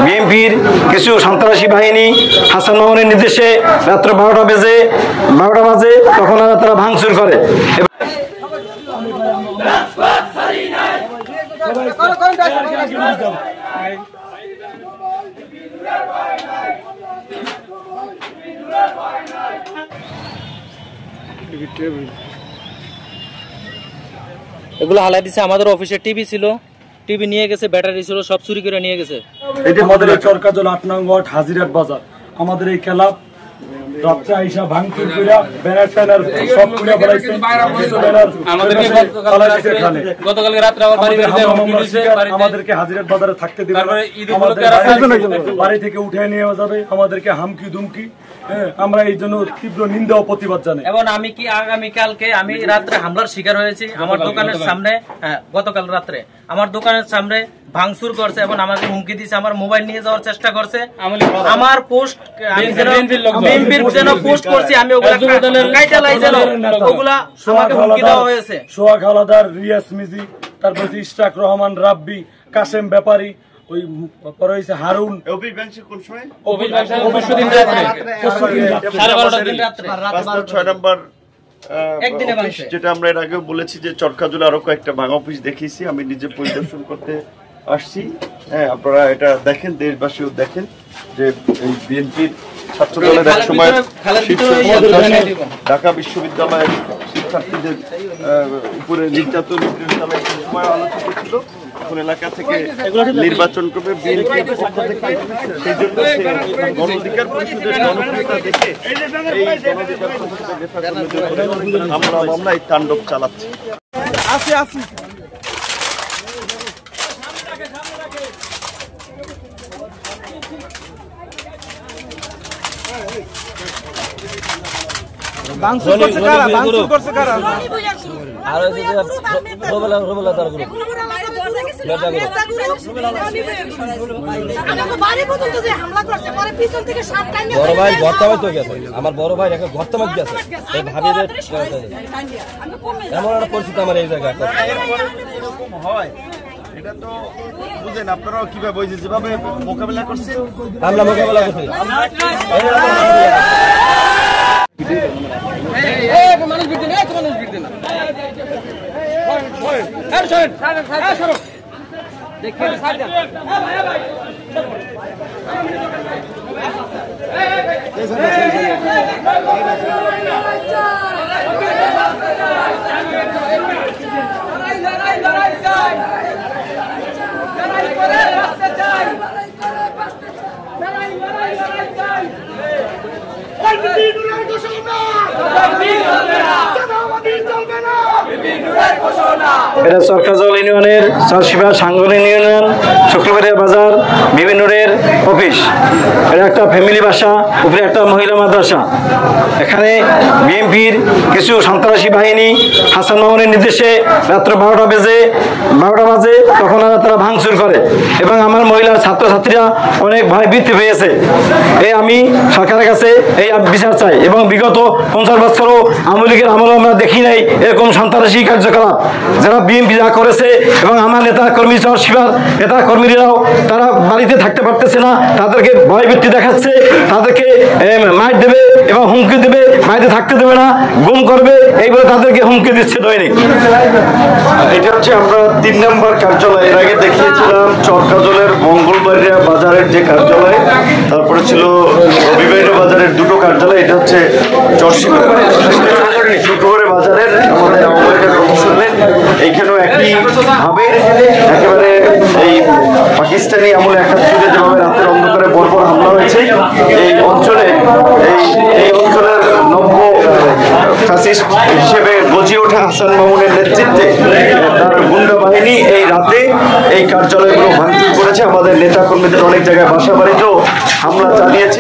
বিএনপির কিছু সন্ত্রাসী বাহিনী হাসান মামুনের নির্দেশে রাত্র 12টা বাজে তখন তারা ভাঙচুর করে। এগুলো হালাই দিছে। আমাদের অফিসে টিভি ছিল, টিভি নিয়ে গেছে, ব্যাটারি ছিল, সব চুরি করে নিয়ে গেছে। এটা আমাদের চরকাজল 8 নং ওয়ার্ড হাজিরাট বাজার। আমাদের এই ক্লাব রাত্রে আইসা ভাঙচুর কইরা ব্যানার ট্যানার সব পুরা বাড়াইছে। গতকালকে রাতে আবার আমাদেরকে হাজিরাট বাজারে থাকতে দিবে না, বাড়ি থেকে উঠে নিয়ে যাবে, আমাদেরকে হামকি দুমকি। আমরা এই জন্য তীব্র নিন্দা ও প্রতিবাদ জানাই। এবং আমি কি আগামীকালকে আমি রাত্রে হামলার শিকার হয়েছি। আমার দোকানের সামনে গতকাল রাত্রে আমার দোকানের সামনে ভাঙচুর করছে এবং আমাকে হুমকি দিয়েছে, আমার মোবাইল নিয়ে যাওয়ার চেষ্টা করছে। আমার পোস্ট বিএনপির যেন পোস্ট করছি আমি ওগুলা আমাকে হুমকি দেওয়া হয়েছে। সোহাগ হাওলাদার, রিয়াজ মিজি, তারপর ইশরাক রহমান, রাব্বি, কাশেম ব্যাপারী, ওই পরে হইছে হারুন। অফিস ভাঙছে কোন সময়? অফিস ভাঙছে পরশু দিন রাতে 12:30 দিন রাতে 6 নম্বর একদিনে ভাঙছে। যেটা আমরা এর আগে বলেছি যে চরকাজুলে আরো কয়েকটা ভাঙা অফিস দেখিয়েছি, আমি নিজে পরিদর্শন করতে আসছি। হ্যাঁ, আপনারা এটা দেখেন, দেশবাসীও দেখেন যে এই বিএনপির ছাত্র দলের এক সময় ঢাকা বিশ্ববিদ্যালয়ের শিক্ষার্থীদের উপরে নির্যাতন সময় আলোচনা করছিল। এখন এলাকা থেকে নির্বাচন করবে বিএনপির পক্ষ থেকে, সেই জন্য গণ অধিকার পরিষদের জনপ্রিয়তা দেখে এই গণ অধিকার পরিষদের মামলায় তাণ্ডব চালাচ্ছে। আমার বড় ভাই ঘরতে গেছে, এমন একটা পরিস্থিতি আমার এই জায়গায় হয়। এটা তো বুঝেন আপনারাও কিভাবে যেভাবে মোকাবেলা করছেন, আমরা মোকাবেলা করছি। এটা চরকাজল ইউনিয়নের চরশিবা সাংগঠনিক ইউনিয়ন, শুক্রবারের বাজার, বিভিন্ন রোডের অফিস। এটা একটা ফ্যামিলি বাসা, উপরে একটা মহিলা মাদ্রাসা। এখানে বিএনপির কিছু সন্ত্রাসী বাহিনী হাসান মামুনের নির্দেশে রাত্র 12টা বাজে তখন তারা ভাঙচুর করে এবং আমার মহিলা ছাত্রছাত্রীরা অনেক ভয়ভীত হয়েছে। আমি সরকারের কাছে এই বিচার চাই এবং বিগত 50 বছরও আওয়ামী লীগের আমলে আমরা দেখি নাই এরকম সন্ত্রাসী কার্যকলাপ যারা বিএনপি যা করেছে। এবং আমার নেতা কর্মী শিবার নেতা কর্মীরাও তারা বাড়িতে থাকতে পারতেছে না, তাদেরকে ভয়ভীতি দেখাচ্ছে, তাদেরকে মার দেবে এবং হুমকি দেবে, বাড়িতে থাকতে দেবে না, গুম করবে, এইভাবে তাদেরকে হুমকি দিচ্ছে দৈনিক। এটা হচ্ছে আমরা 3 নম্বর কার্যালয়। এর আগে দেখিয়েছিলাম চরকাজলের মঙ্গলবাড়িয়া বাজারের যে কার্যালয়, তারপরে ছিল রবিবাড়িয়া বাজারের দুটো কার্যালয়। এটা হচ্ছে শুক্রবারে বাজারের আমাদের কমিশনের। এইখানেও একইভাবে একেবারে এই পাকিস্তানি আমলে 71-এ যেভাবে রাতের অন্ধকারে বর্বর হামলা হয়েছে এই অঞ্চলের নব্য ফ্যাসিস্ট হিসেবে গজিয়ে ওঠা হাসান মামুনের নেতৃত্বে তার গুন্ডা বাহিনী এই রাতে এই কার্যালয়গুলো ভাঙচুর করেছে। আমাদের নেতা কর্মীদের অনেক জায়গায় বাসা বাড়িতেও হামলা চালিয়েছে।